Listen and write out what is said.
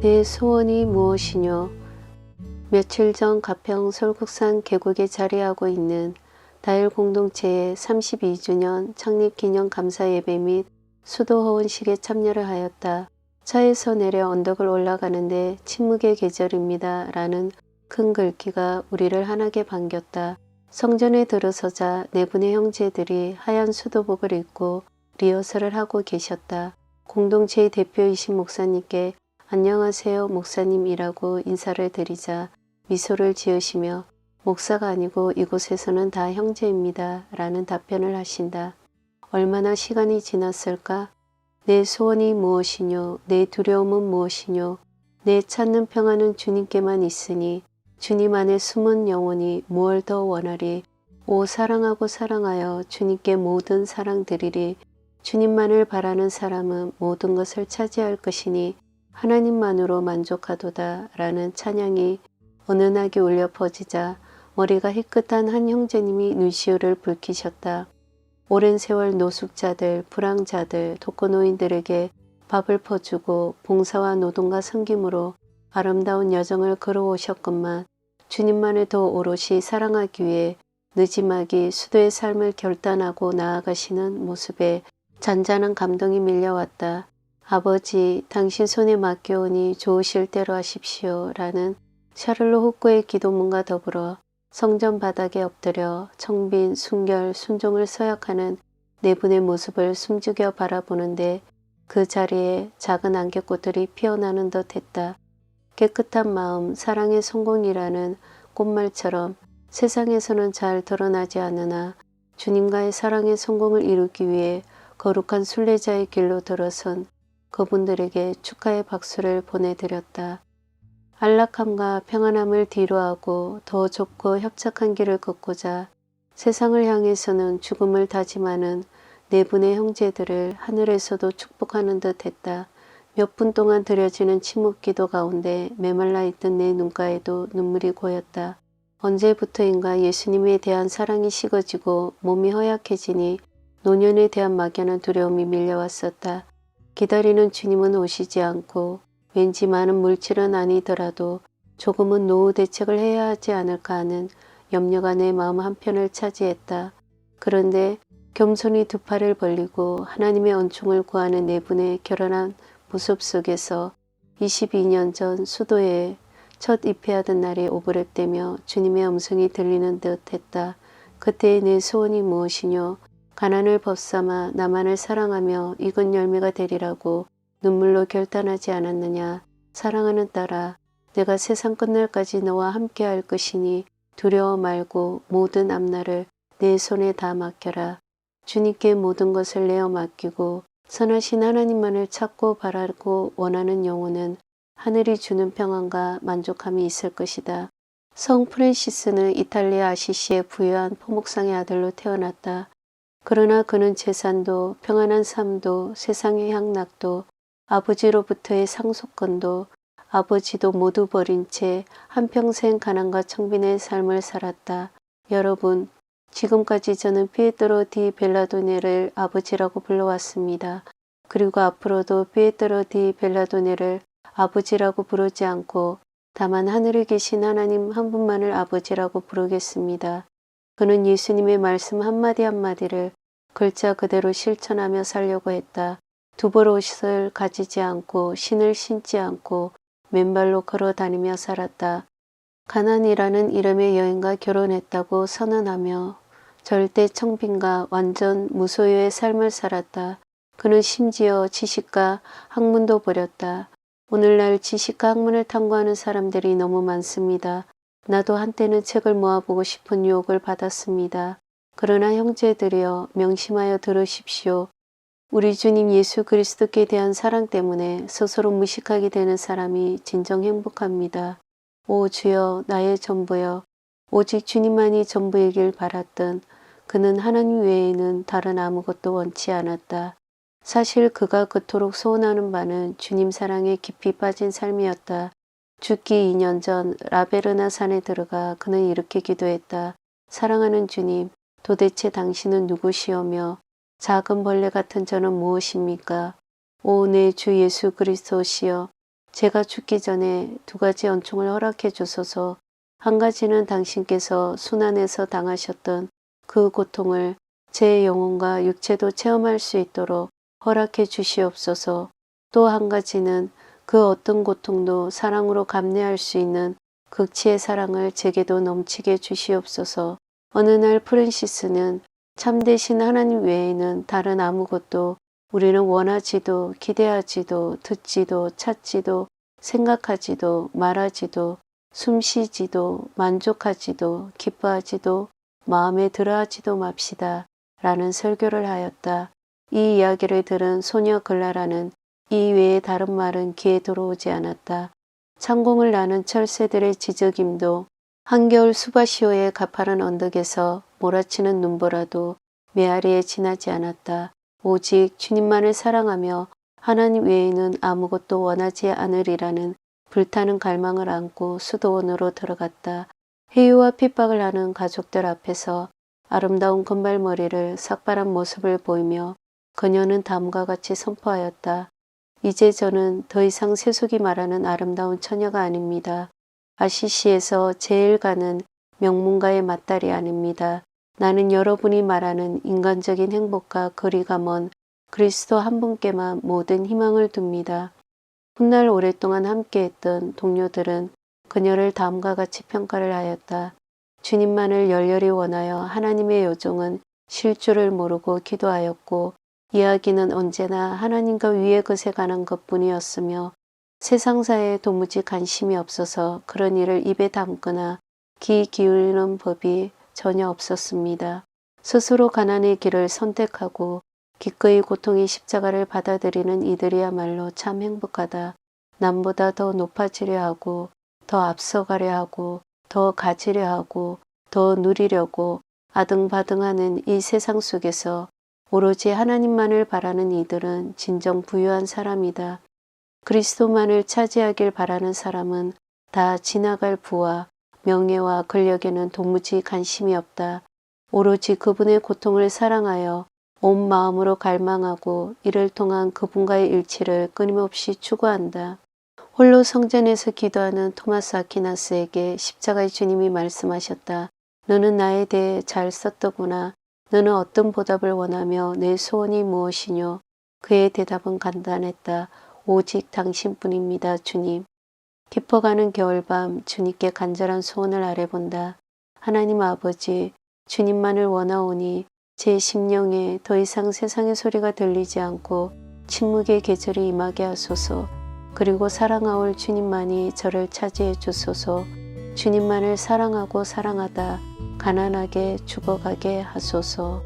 내 소원이 무엇이뇨? 며칠 전 가평 설국산 계곡에 자리하고 있는 다일 공동체의 32주년 창립기념 감사 예배 및 수도 허원식에 참여를 하였다. 차에서 내려 언덕을 올라가는데 침묵의 계절입니다. 라는 큰 글귀가 우리를 환하게 반겼다. 성전에 들어서자 네 분의 형제들이 하얀 수도복을 입고 리허설을 하고 계셨다. 공동체의 대표이신 목사님께 안녕하세요 목사님이라고 인사를 드리자 미소를 지으시며 목사가 아니고 이곳에서는 다 형제입니다. 라는 답변을 하신다. 얼마나 시간이 지났을까? 내 소원이 무엇이뇨? 내 두려움은 무엇이뇨? 내 찾는 평안은 주님께만 있으니 주님 안에 숨은 영혼이 무얼 더 원하리? 오 사랑하고 사랑하여 주님께 모든 사랑 드리리. 주님만을 바라는 사람은 모든 것을 차지할 것이니 하나님만으로 만족하도다. 라는 찬양이 은은하게 울려 퍼지자 머리가 희끗한 한 형제님이 눈시울을 붉히셨다. 오랜 세월 노숙자들, 불황자들, 독거노인들에게 밥을 퍼주고 봉사와 노동과 섬김으로 아름다운 여정을 걸어오셨건만 주님만을 더 오롯이 사랑하기 위해 느지막이 수도의 삶을 결단하고 나아가시는 모습에 잔잔한 감동이 밀려왔다. 아버지, 당신 손에 맡겨오니 좋으실 대로 하십시오. 라는 샤를로 후쿠의 기도문과 더불어 성전 바닥에 엎드려 청빈, 순결, 순종을 서약하는 네 분의 모습을 숨죽여 바라보는데 그 자리에 작은 안개꽃들이 피어나는 듯 했다. 깨끗한 마음, 사랑의 성공이라는 꽃말처럼 세상에서는 잘 드러나지 않으나 주님과의 사랑의 성공을 이루기 위해 거룩한 순례자의 길로 들어선 그분들에게 축하의 박수를 보내드렸다. 안락함과 평안함을 뒤로하고 더 좁고 협착한 길을 걷고자 세상을 향해서는 죽음을 다짐하는 네 분의 형제들을 하늘에서도 축복하는 듯 했다. 몇 분 동안 드려지는 침묵기도 가운데 메말라 있던 내 눈가에도 눈물이 고였다. 언제부터인가 예수님에 대한 사랑이 식어지고 몸이 허약해지니 노년에 대한 막연한 두려움이 밀려왔었다. 기다리는 주님은 오시지 않고 왠지 많은 물질은 아니더라도 조금은 노후 대책을 해야 하지 않을까 하는 염려가 내 마음 한편을 차지했다. 그런데 겸손히 두 팔을 벌리고 하나님의恩寵을 구하는 네 분의 결연한 모습 속에서 22년 전 수도에 첫 입회하던 날이 오버랩되며 주님의 음성이 들리는 듯 했다. 그때의 내 소원이 무엇이뇨? 가난을 벗삼아 나만을 사랑하며 익은 열매가 되리라고 눈물로 결단하지 않았느냐. 사랑하는 딸아, 내가 세상 끝날까지 너와 함께 할 것이니 두려워 말고 모든 앞날을 내 손에 다 맡겨라. 주님께 모든 것을 내어 맡기고 선하신 하나님만을 찾고 바라고 원하는 영혼은 하늘이 주는 평안과 만족함이 있을 것이다. 성 프랜시스는 이탈리아 아시시의 부유한 포목상의 아들로 태어났다. 그러나 그는 재산도 평안한 삶도 세상의 향락도 아버지로부터의 상속권도 아버지도 모두 버린 채 한평생 가난과 청빈의 삶을 살았다. 여러분, 지금까지 저는 피에트로 디 벨라도네를 아버지라고 불러왔습니다. 그리고 앞으로도 피에트로 디 벨라도네를 아버지라고 부르지 않고 다만 하늘에 계신 하나님 한 분만을 아버지라고 부르겠습니다. 그는 예수님의 말씀 한마디 한마디를 글자 그대로 실천하며 살려고 했다. 두벌 옷을 가지지 않고 신을 신지 않고 맨발로 걸어 다니며 살았다. 가난이라는 이름의 여인과 결혼했다고 선언하며 절대 청빈과 완전 무소유의 삶을 살았다. 그는 심지어 지식과 학문도 버렸다. 오늘날 지식과 학문을 탐구하는 사람들이 너무 많습니다. 나도 한때는 책을 모아보고 싶은 유혹을 받았습니다. 그러나 형제들이여 명심하여 들으십시오. 우리 주님 예수 그리스도께 대한 사랑 때문에 스스로 무식하게 되는 사람이 진정 행복합니다. 오 주여 나의 전부여 오직 주님만이 전부이길 바랐던 그는 하나님 외에는 다른 아무것도 원치 않았다. 사실 그가 그토록 소원하는 바는 주님 사랑에 깊이 빠진 삶이었다. 죽기 2년 전 라베르나 산에 들어가 그는 이렇게 기도했다. 사랑하는 주님, 도대체 당신은 누구시오며 작은 벌레 같은 저는 무엇입니까? 오 내 주 예수 그리스도시여, 제가 죽기 전에 두 가지恩寵을 허락해 주소서. 한 가지는 당신께서 순환에서 당하셨던 그 고통을 제 영혼과 육체도 체험할 수 있도록 허락해 주시옵소서. 또 한 가지는 그 어떤 고통도 사랑으로 감내할 수 있는 극치의 사랑을 제게도 넘치게 주시옵소서. 어느 날 프랜시스는 참되신 하나님 외에는 다른 아무것도 우리는 원하지도 기대하지도 듣지도 찾지도 생각하지도 말하지도 숨쉬지도 만족하지도 기뻐하지도 마음에 들어하지도 맙시다 라는 설교를 하였다. 이 이야기를 들은 소녀 글라라는 이 외에 다른 말은 귀에 들어오지 않았다. 창공을 나는 철새들의 지저김도 한겨울 수바시오의 가파른 언덕에서 몰아치는 눈보라도 메아리에 지나지 않았다. 오직 주님만을 사랑하며 하나님 외에는 아무것도 원하지 않으리라는 불타는 갈망을 안고 수도원으로 들어갔다. 해유와 핍박을 하는 가족들 앞에서 아름다운 금발머리를 삭발한 모습을 보이며 그녀는 다음과 같이 선포하였다. 이제 저는 더 이상 세속이 말하는 아름다운 처녀가 아닙니다. 아시시에서 제일 가는 명문가의 맏딸이 아닙니다. 나는 여러분이 말하는 인간적인 행복과 거리가 먼 그리스도 한 분께만 모든 희망을 둡니다. 훗날 오랫동안 함께했던 동료들은 그녀를 다음과 같이 평가를 하였다. 주님만을 열렬히 원하여 하나님의 요정은 쉴 줄을 모르고 기도하였고 이야기는 언제나 하나님과 위의 것에 관한 것뿐이었으며 세상사에 도무지 관심이 없어서 그런 일을 입에 담거나 귀 기울이는 법이 전혀 없었습니다. 스스로 가난의 길을 선택하고 기꺼이 고통의 십자가를 받아들이는 이들이야말로 참 행복하다. 남보다 더 높아지려 하고 더 앞서가려 하고 더 가지려 하고 더 누리려고 아등바등하는 이 세상 속에서 오로지 하나님만을 바라는 이들은 진정 부유한 사람이다. 그리스도만을 차지하길 바라는 사람은 다 지나갈 부와 명예와 권력에는 도무지 관심이 없다. 오로지 그분의 고통을 사랑하여 온 마음으로 갈망하고 이를 통한 그분과의 일치를 끊임없이 추구한다. 홀로 성전에서 기도하는 토마스 아퀴나스에게 십자가의 주님이 말씀하셨다. 너는 나에 대해 잘 썼더구나. 너는 어떤 보답을 원하며 내 소원이 무엇이뇨? 그의 대답은 간단했다. 오직 당신뿐입니다, 주님. 깊어가는 겨울밤 주님께 간절한 소원을 아뢰본다. 하나님 아버지, 주님만을 원하오니 제 심령에 더 이상 세상의 소리가 들리지 않고 침묵의 계절이 임하게 하소서. 그리고 사랑하올 주님만이 저를 차지해 주소서. 주님만을 사랑하고 사랑하다 가난하게 죽어가게 하소서.